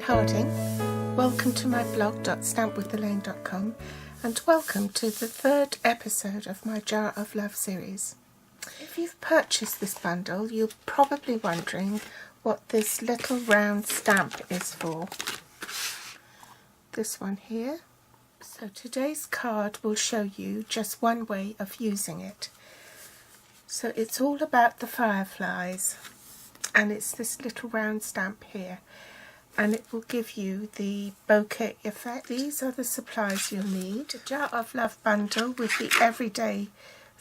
Harding. Welcome to my blog .stampwithelaine.com and welcome to the third episode of my Jar of Love series. If you've purchased this bundle, you're probably wondering what this little round stamp is for. This one here. So today's card will show you just one way of using it. So it's all about the fireflies, and it's this little round stamp here, and it will give you the bokeh effect. These are the supplies you'll need. A Jar of Love bundle with the everyday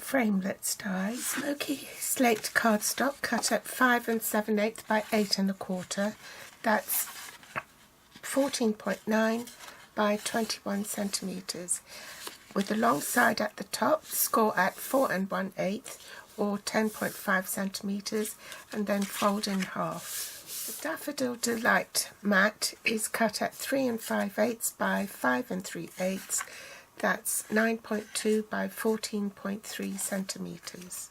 framelits die, smoky slate cardstock cut at 5 7/8 by 8 1/4. That's 14.9 by 21 centimeters, with the long side at the top, score at 4 1/8 or 10.5 centimeters, and then fold in half. The Daffodil Delight mat is cut at 3 5/8 by 5 3/8. That's 9.2 by 14.3 centimeters.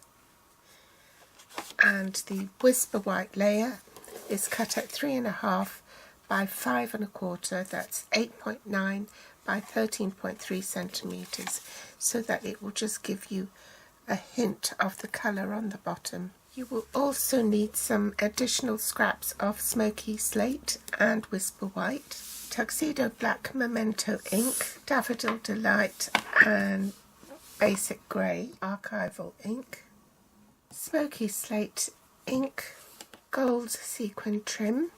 And the Whisper White layer is cut at 3 1/2 by 5 1/4. That's 8.9 by 13.3 centimeters, so that it will just give you a hint of the colour on the bottom. You will also need some additional scraps of smoky slate and Whisper White, Tuxedo Black Memento ink, Daffodil Delight and Basic Grey archival ink, smoky slate ink, gold sequin trim,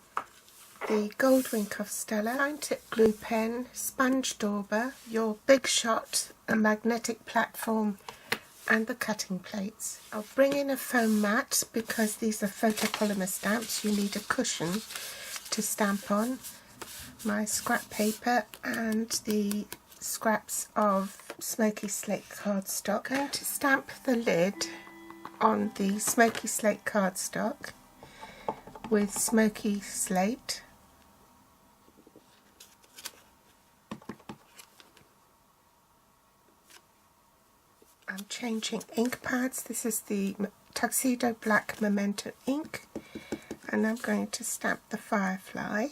the Gold Wink of Stella, fine tip glue pen, sponge dauber, your Big Shot, a magnetic platform, and the cutting plates. I'll bring in a foam mat because these are photopolymer stamps. You need a cushion to stamp on. My scrap paper and the scraps of smoky slate cardstock. I'm going to stamp the lid on the smoky slate cardstock with smoky slate. I'm changing ink pads. This is the Tuxedo Black Memento ink, and I'm going to stamp the firefly.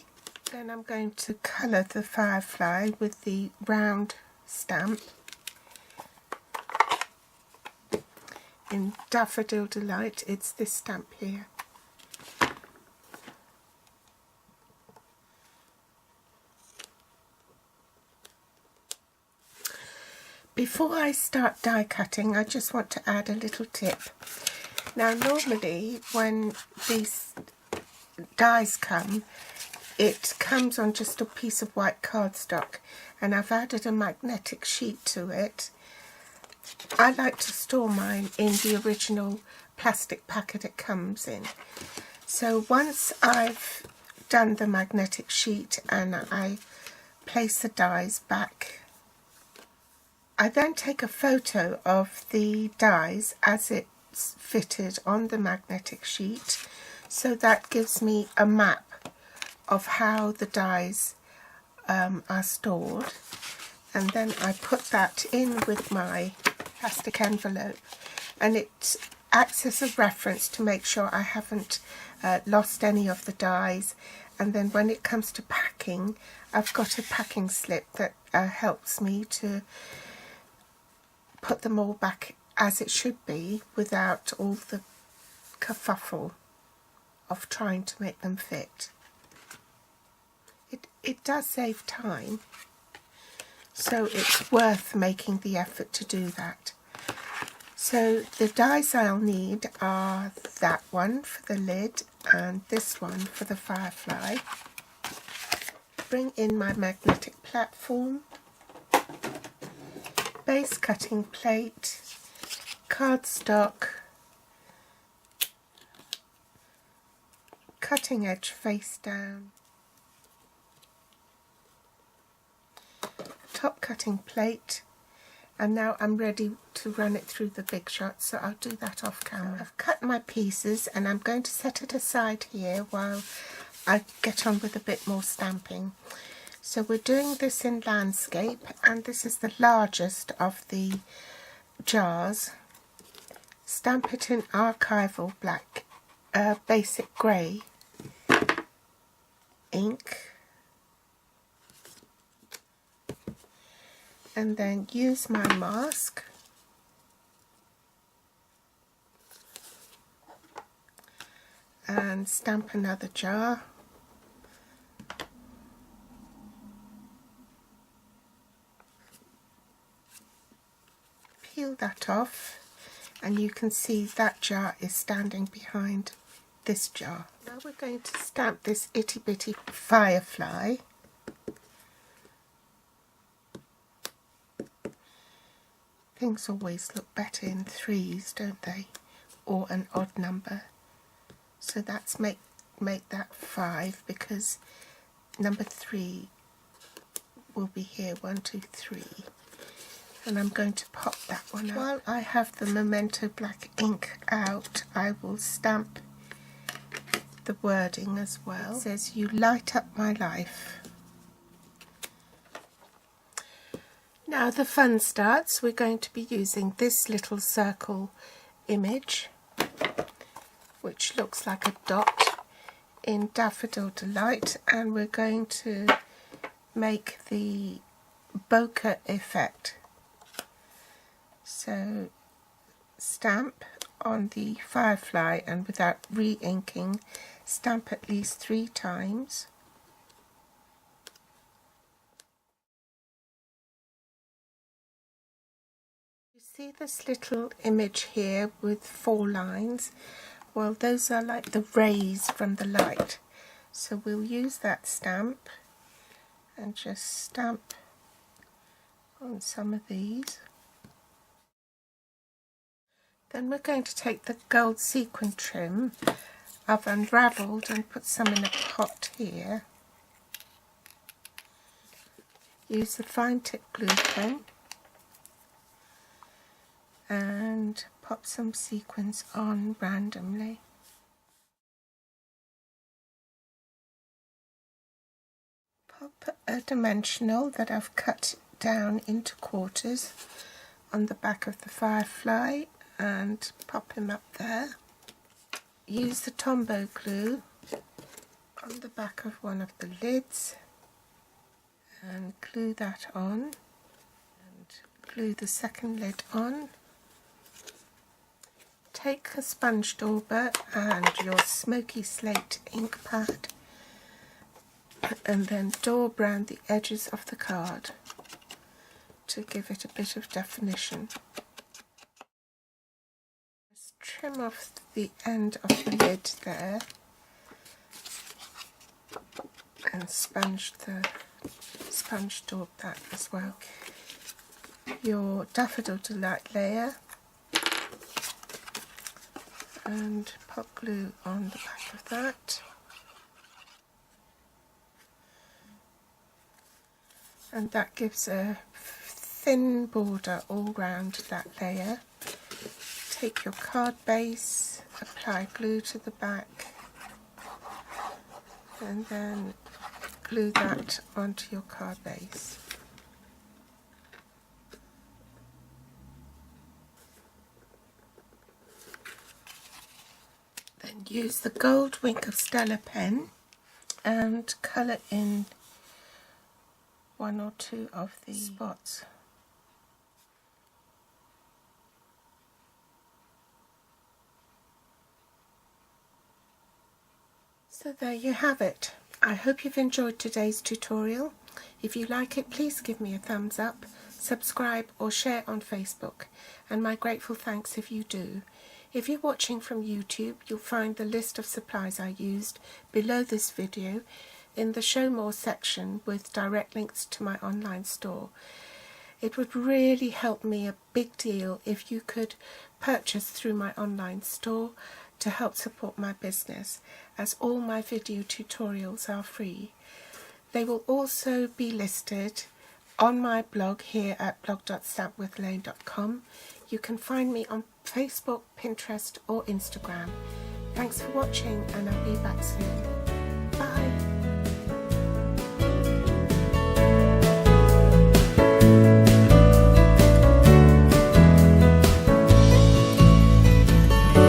Then I'm going to colour the firefly with the round stamp in Daffodil Delight. It's this stamp here. Before I start die cutting, I just want to add a little tip. Now normally when these dies come, it comes on just a piece of white cardstock, and I've added a magnetic sheet to it. I like to store mine in the original plastic packet it comes in. So once I've done the magnetic sheet and I place the dies back, I then take a photo of the dies as it's fitted on the magnetic sheet, so that gives me a map of how the dies are stored, and then I put that in with my plastic envelope, and it acts as a reference to make sure I haven't lost any of the dies. And then when it comes to packing, I've got a packing slip that helps me to put them all back as it should be without all the kerfuffle of trying to make them fit. It does save time, so it's worth making the effort to do that. So the dies I'll need are that one for the lid and this one for the firefly. Bring in my magnetic platform, base cutting plate, cardstock, cutting edge face down, top cutting plate, and now I'm ready to run it through the Big Shot, so I'll do that off camera. I've cut my pieces and I'm going to set it aside here while I get on with a bit more stamping. So we're doing this in landscape, and this is the largest of the jars. Stamp it in archival black, basic grey ink, and then use my mask and stamp another jar. Peel that off, and you can see that jar is standing behind this jar. Now we're going to stamp this itty bitty firefly. Things always look better in threes, don't they? Or an odd number. So that's make that 5, because number 3 will be here, 1, 2, 3. And I'm going to pop that one out. While I have the Memento black ink out, I will stamp the wording as well. It says, "You light up my life." Now the fun starts. We're going to be using this little circle image, which looks like a dot, in Daffodil Delight, and we're going to make the bokeh effect. So stamp on the firefly, and without re-inking, stamp at least 3 times. You see this little image here with 4 lines? Well, those are like the rays from the light. So we'll use that stamp and just stamp on some of these. Then we're going to take the gold sequin trim I've unravelled and put some in a pot here. Use the fine tip glue pen and pop some sequins on randomly. Pop a dimensional that I've cut down into quarters on the back of the firefly and pop him up there. Use the Tombow glue on the back of one of the lids and glue that on, and glue the second lid on. Take a sponge dauber and your smoky slate ink pad and then daub round the edges of the card to give it a bit of definition. Just trim off the end of the lid there and sponge daub that as well. Your Daffodil Delight layer and pop glue on the back of that. And that gives a thin border all round that layer. Take your card base, apply glue to the back, and then glue that onto your card base. Then use the gold Wink of Stella pen and colour in 1 or 2 of the spots. So there you have it. I hope you've enjoyed today's tutorial. If you like it, please give me a thumbs up, subscribe or share on Facebook, and my grateful thanks if you do. If you're watching from YouTube, you'll find the list of supplies I used below this video in the Show More section with direct links to my online store. It would really help me a big deal if you could purchase through my online store to help support my business, as all my video tutorials are free. They will also be listed on my blog here at blog.stampwithelane.com. You can find me on Facebook, Pinterest or Instagram. Thanks for watching, and I'll be back soon.